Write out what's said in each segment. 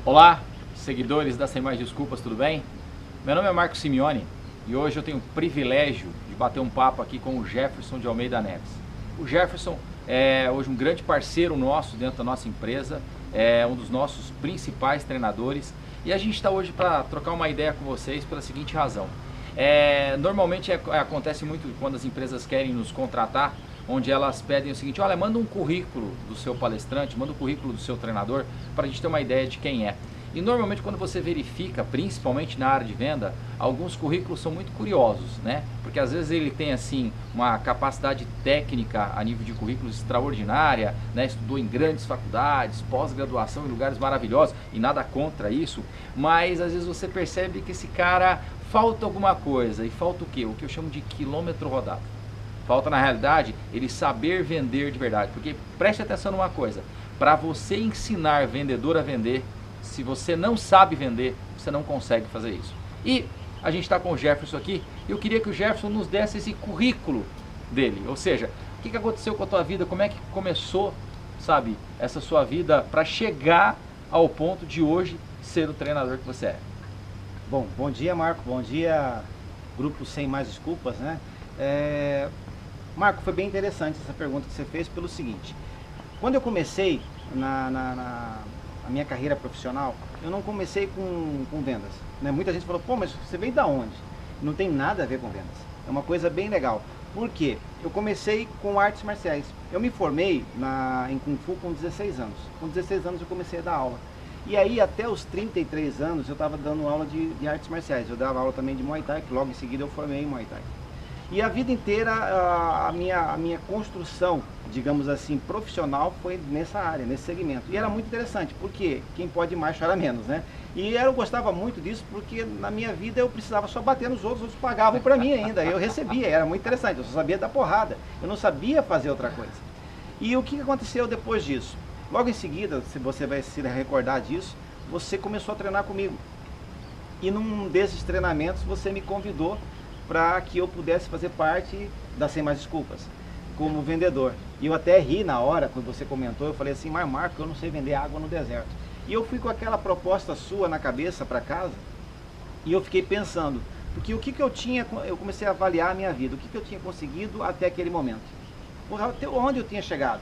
Olá, seguidores da Sem Mais Desculpas, tudo bem? Meu nome é Marco Simeone e hoje eu tenho o privilégio de bater um papo aqui com o Jefferson de Almeida Neves. O Jefferson é hoje um grande parceiro nosso dentro da nossa empresa, é um dos nossos principais treinadores e a gente está hoje para trocar uma ideia com vocês pela seguinte razão. Normalmente acontece muito quando as empresas querem nos contratar, onde elas pedem o seguinte: olha, manda um currículo do seu palestrante, manda um currículo do seu treinador para a gente ter uma ideia de quem é. E normalmente quando você verifica, principalmente na área de venda, alguns currículos são muito curiosos, né? Porque às vezes ele tem assim uma capacidade técnica a nível de currículos extraordinária, né? Estudou em grandes faculdades, pós-graduação em lugares maravilhosos, e nada contra isso, mas às vezes você percebe que esse cara falta alguma coisa. E falta o quê? O que eu chamo de quilômetro rodado. Falta, na realidade, ele saber vender de verdade. Porque preste atenção numa coisa: para você ensinar vendedor a vender, se você não sabe vender, você não consegue fazer isso. E a gente está com o Jefferson aqui. Eu queria que o Jefferson nos desse esse currículo dele. Ou seja, o que aconteceu com a tua vida? Como é que começou, sabe, essa sua vida para chegar ao ponto de hoje ser o treinador que você é? Bom dia, Marco. Bom dia, grupo Sem Mais Desculpas, né? Marco, foi bem interessante essa pergunta que você fez pelo seguinte: quando eu comecei na minha carreira profissional, eu não comecei com vendas, né? Muita gente falou: pô, mas você veio da onde? Não tem nada a ver com vendas. É uma coisa bem legal. Por quê? Eu comecei com artes marciais. Eu me formei em Kung Fu com 16 anos. Com 16 anos eu comecei a dar aula. E aí até os 33 anos eu estava dando aula de artes marciais. Eu dava aula também de Muay Thai, que logo em seguida eu formei em Muay Thai. E a vida inteira a minha construção, digamos assim, profissional foi nessa área, nesse segmento. E era muito interessante, porque quem pode mais chora menos, né? E eu gostava muito disso, porque na minha vida eu precisava só bater nos outros pagavam para mim ainda. Eu recebia, era muito interessante, eu só sabia dar porrada. Eu não sabia fazer outra coisa. E o que aconteceu depois disso? Logo em seguida, se você vai se recordar disso, você começou a treinar comigo. E num desses treinamentos você me convidou para que eu pudesse fazer parte da Sem Mais Desculpas, como vendedor. E eu até ri na hora, quando você comentou, eu falei assim: mas Marco, eu não sei vender água no deserto. E eu fui com aquela proposta sua na cabeça para casa, e eu fiquei pensando, porque o que eu tinha, eu comecei a avaliar a minha vida, o que eu tinha conseguido até aquele momento, onde eu tinha chegado.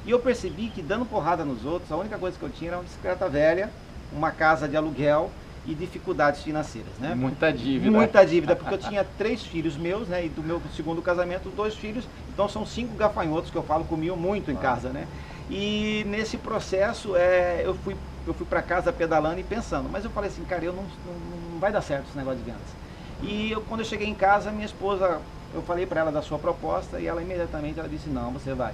E eu percebi que dando porrada nos outros, a única coisa que eu tinha era uma bicicleta velha, uma casa de aluguel e dificuldades financeiras, né? Muita dívida. Muita dívida, porque eu tinha 3 filhos meus, né? E do meu segundo casamento, 2 filhos. Então são 5 gafanhotos que eu falo, comiam muito em casa, né? E nesse processo eu fui para casa pedalando e pensando. Mas eu falei assim: cara, não vai dar certo esse negócio de vendas. E quando eu cheguei em casa, minha esposa, eu falei para ela da sua proposta e ela imediatamente disse: não, você vai.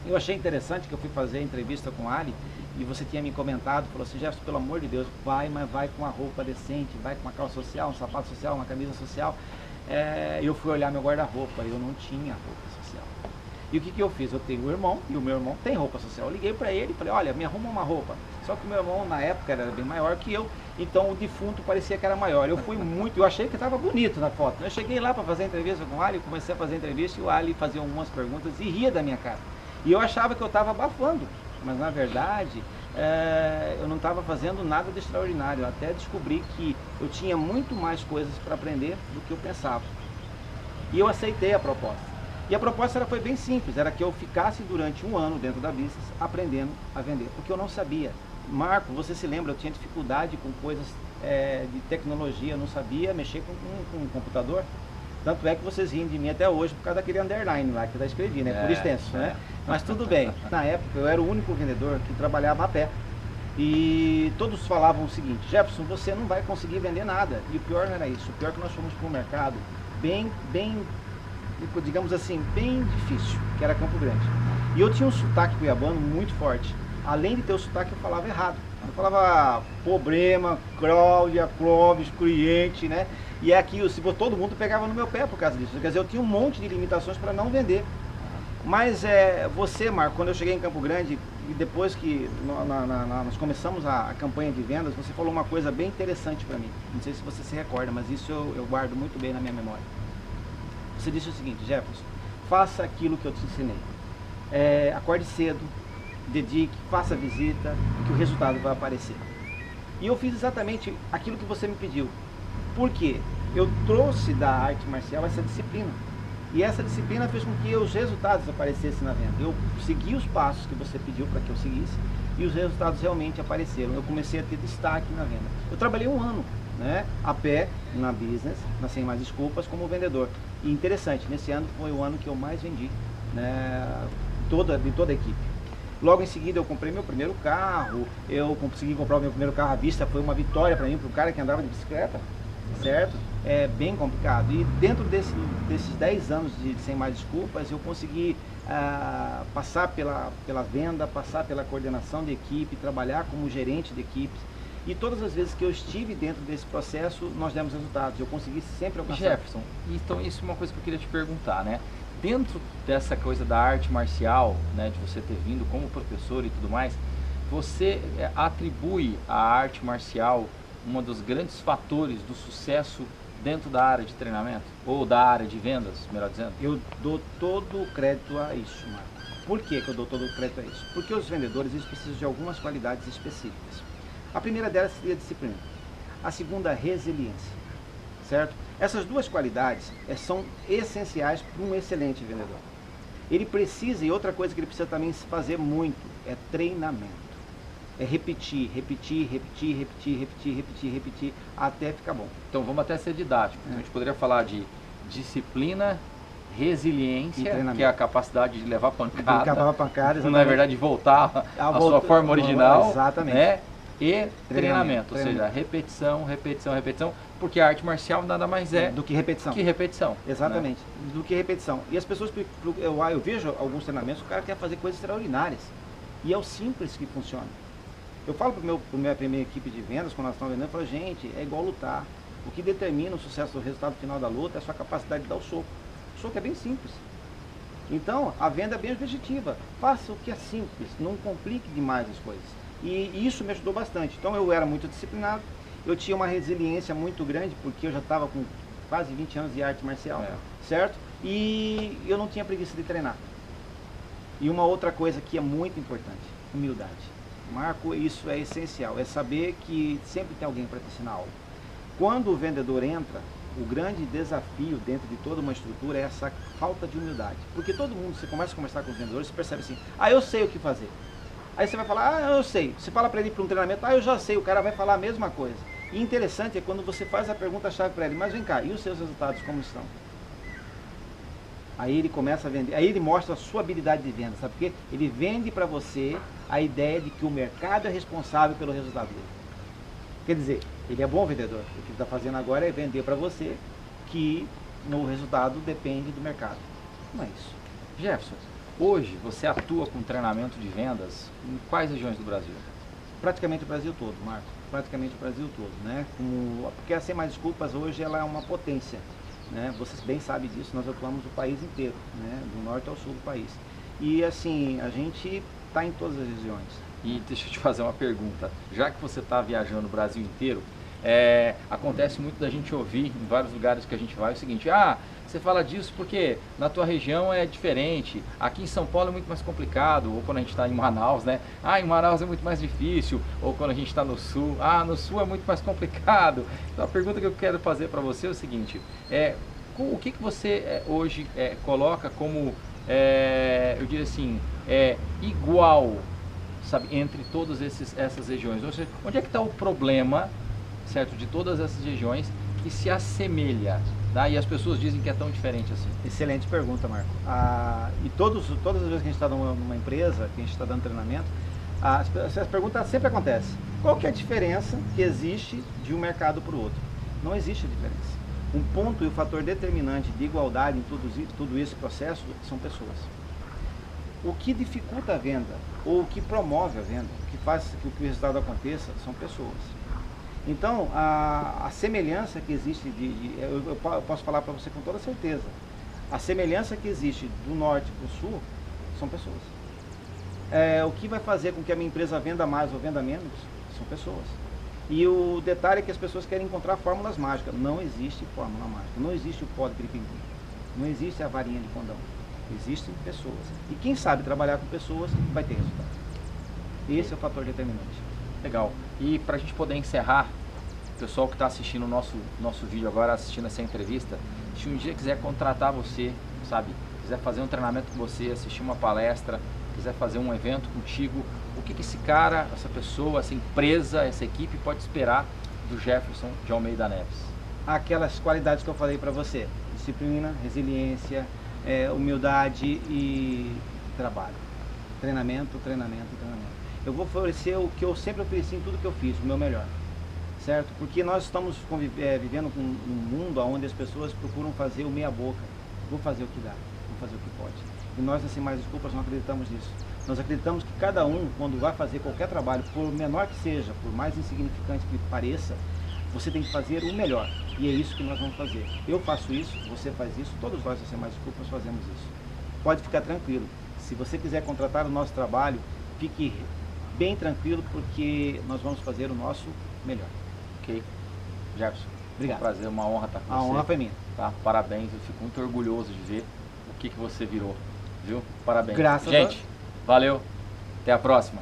Eu achei interessante que eu fui fazer a entrevista com a Ali e você tinha me comentado, falou assim: Jefferson, pelo amor de Deus, vai, mas vai com uma roupa decente, vai com uma calça social, um sapato social, uma camisa social. Eu fui olhar meu guarda-roupa, eu não tinha roupa social. E o que eu fiz? Eu tenho um irmão, e o meu irmão tem roupa social. Eu liguei para ele e falei: olha, me arruma uma roupa. Só que o meu irmão na época era bem maior que eu, então o defunto parecia que era maior. Eu achei que estava bonito na foto. Eu cheguei lá para fazer a entrevista com o Ali, comecei a fazer a entrevista e o Ali fazia algumas perguntas e ria da minha cara. E eu achava que eu estava abafando, mas na verdade eu não estava fazendo nada de extraordinário. Eu até descobri que eu tinha muito mais coisas para aprender do que eu pensava. E eu aceitei a proposta. E a proposta foi bem simples, era que eu ficasse durante um ano dentro da Business aprendendo a vender, porque eu não sabia. Marco, você se lembra, eu tinha dificuldade com coisas de tecnologia, eu não sabia mexer com um computador. Tanto é que vocês riem de mim até hoje por causa daquele underline lá que eu escrevi, né? Por extenso, né? Mas tudo bem. Na época eu era o único vendedor que trabalhava a pé. E todos falavam o seguinte: Jefferson, você não vai conseguir vender nada. E o pior não era isso. O pior é que nós fomos para um mercado bem, digamos assim, bem difícil, que era Campo Grande. E eu tinha um sotaque cuiabano muito forte. Além de ter o sotaque, eu falava errado. Eu falava problema, Cláudia, Clóvis, cliente, né? E aqui, todo mundo pegava no meu pé por causa disso. Quer dizer, eu tinha um monte de limitações para não vender. Mas você, Marco, quando eu cheguei em Campo Grande, e depois que nós começamos a campanha de vendas, você falou uma coisa bem interessante para mim. Não sei se você se recorda, mas isso eu guardo muito bem na minha memória. Você disse o seguinte: Jefferson, faça aquilo que eu te ensinei. Acorde cedo, dedique, faça a visita, que o resultado vai aparecer. E eu fiz exatamente aquilo que você me pediu. Por quê? Eu trouxe da arte marcial essa disciplina. E essa disciplina fez com que os resultados aparecessem na venda. Eu segui os passos que você pediu para que eu seguisse e os resultados realmente apareceram. Eu comecei a ter destaque na venda. Eu trabalhei um ano, né, a pé na business, na Sem Mais Desculpas, como vendedor. E interessante, nesse ano foi o ano que eu mais vendi, né, de toda a equipe. Logo em seguida eu comprei meu primeiro carro, eu consegui comprar o meu primeiro carro à vista, foi uma vitória para mim, para um cara que andava de bicicleta, certo? É bem complicado. E dentro desses 10 anos de Sem Mais Desculpas, eu consegui passar pela venda, passar pela coordenação de equipe, trabalhar como gerente de equipes. E todas as vezes que eu estive dentro desse processo, nós demos resultados. Eu consegui sempre alcançar. Jefferson, então isso é uma coisa que eu queria te perguntar, né? Dentro dessa coisa da arte marcial, né, de você ter vindo como professor e tudo mais, você atribui à arte marcial um dos grandes fatores do sucesso dentro da área de treinamento? Ou da área de vendas, melhor dizendo? Eu dou todo o crédito a isso, Marco. Por que eu dou todo o crédito a isso? Porque os vendedores eles precisam de algumas qualidades específicas. A primeira delas seria a disciplina. A segunda, a resiliência. Certo? Essas duas qualidades são essenciais para um excelente vendedor. Ele precisa, e outra coisa que ele precisa também fazer muito, é treinamento. É repetir, até ficar bom. Então vamos até ser didático. A gente poderia falar de disciplina, resiliência, que é a capacidade de levar pancada, não é verdade, de voltar à sua forma original, exatamente. Né? E treinamento, ou seja, repetição, porque a arte marcial nada mais é do que repetição. Exatamente, né? Do que repetição. E as pessoas, eu vejo alguns treinamentos, o cara quer fazer coisas extraordinárias. E é o simples que funciona. Eu falo para minha primeira equipe de vendas, quando nós estamos vendendo, eu falo, gente, é igual lutar. O que determina o sucesso do resultado final da luta é a sua capacidade de dar o soco. O soco é bem simples. Então, a venda é bem objetiva. Faça o que é simples, não complique demais as coisas. E isso me ajudou bastante. Então eu era muito disciplinado, eu tinha uma resiliência muito grande, porque eu já estava com quase 20 anos de arte marcial, certo? E eu não tinha preguiça de treinar. E uma outra coisa que é muito importante, humildade. Marco, isso é essencial, é saber que sempre tem alguém para te ensinar algo. Quando o vendedor entra, o grande desafio dentro de toda uma estrutura é essa falta de humildade. Porque todo mundo, você começa a conversar com os vendedores, você percebe assim, eu sei o que fazer. Aí você vai falar, eu sei. Você fala para ele para um treinamento, eu já sei. O cara vai falar a mesma coisa. E interessante é quando você faz a pergunta-chave para ele, mas vem cá, e os seus resultados como estão? Aí ele começa a vender, aí ele mostra a sua habilidade de venda, sabe por quê? Ele vende para você a ideia de que o mercado é responsável pelo resultado dele. Quer dizer, ele é bom vendedor. O que ele está fazendo agora é vender para você que no resultado depende do mercado. Não é isso. Jefferson, hoje você atua com treinamento de vendas em quais regiões do Brasil? Praticamente o Brasil todo, Marco. Praticamente o Brasil todo, né? Porque a Sem Mais Desculpas hoje ela é uma potência, né? Vocês bem sabem disso, nós atuamos o país inteiro, né? Do norte ao sul do país. E assim, a gente está em todas as regiões. E deixa eu te fazer uma pergunta. Já que você está viajando o Brasil inteiro, acontece muito da gente ouvir em vários lugares que a gente vai o seguinte, você fala disso porque na tua região é diferente, aqui em São Paulo é muito mais complicado, ou quando a gente está em Manaus, né? Em Manaus é muito mais difícil, ou quando a gente está no Sul, no Sul é muito mais complicado. Então a pergunta que eu quero fazer para você é o seguinte, o que você hoje coloca como, eu diria assim, igual, sabe, entre todas essas regiões? Ou seja, onde é que está o problema, certo, de todas essas regiões que se assemelha, tá? E as pessoas dizem que é tão diferente assim. Excelente pergunta, Marco. E todas as vezes que a gente está numa empresa, que a gente está dando treinamento, essa pergunta sempre acontece. Qual que é a diferença que existe de um mercado para o outro? Não existe diferença. Um ponto e o fator determinante de igualdade em tudo esse processo são pessoas. O que dificulta a venda, ou o que promove a venda, o que faz que o resultado aconteça, são pessoas. Então, a semelhança que existe, eu posso falar para você com toda certeza, a semelhança que existe do norte para o sul são pessoas. O que vai fazer com que a minha empresa venda mais ou venda menos são pessoas. E o detalhe é que as pessoas querem encontrar fórmulas mágicas. Não existe fórmula mágica, não existe o pó de piripindim, não existe a varinha de condão. Existem pessoas. E quem sabe trabalhar com pessoas vai ter resultado. Esse é o fator determinante. Legal. E para a gente poder encerrar, o pessoal que está assistindo o nosso vídeo agora, assistindo essa entrevista, se um dia quiser contratar você, sabe, quiser fazer um treinamento com você, assistir uma palestra, quiser fazer um evento contigo, o que esse cara, essa pessoa, essa empresa, essa equipe pode esperar do Jefferson de Almeida Neves? Aquelas qualidades que eu falei para você: disciplina, resiliência, humildade e trabalho. Treinamento, treinamento, treinamento. Eu vou oferecer o que eu sempre ofereci em tudo que eu fiz, o meu melhor, certo? Porque nós estamos vivendo com um mundo onde as pessoas procuram fazer o meia boca. Vou fazer o que dá, vou fazer o que pode. E nós, assim, mais desculpas, não acreditamos nisso. Nós acreditamos que cada um, quando vai fazer qualquer trabalho, por menor que seja, por mais insignificante que pareça, você tem que fazer o melhor. E é isso que nós vamos fazer. Eu faço isso, você faz isso, todos nós, assim, mais desculpas, fazemos isso. Pode ficar tranquilo. Se você quiser contratar o nosso trabalho, fique bem tranquilo, porque nós vamos fazer o nosso melhor. Ok. Jefferson, obrigado. Foi um prazer, uma honra estar com você. A honra foi minha. Tá? Parabéns, eu fico muito orgulhoso de ver o que você virou, viu? Parabéns. Graças Gente, valeu, até a próxima.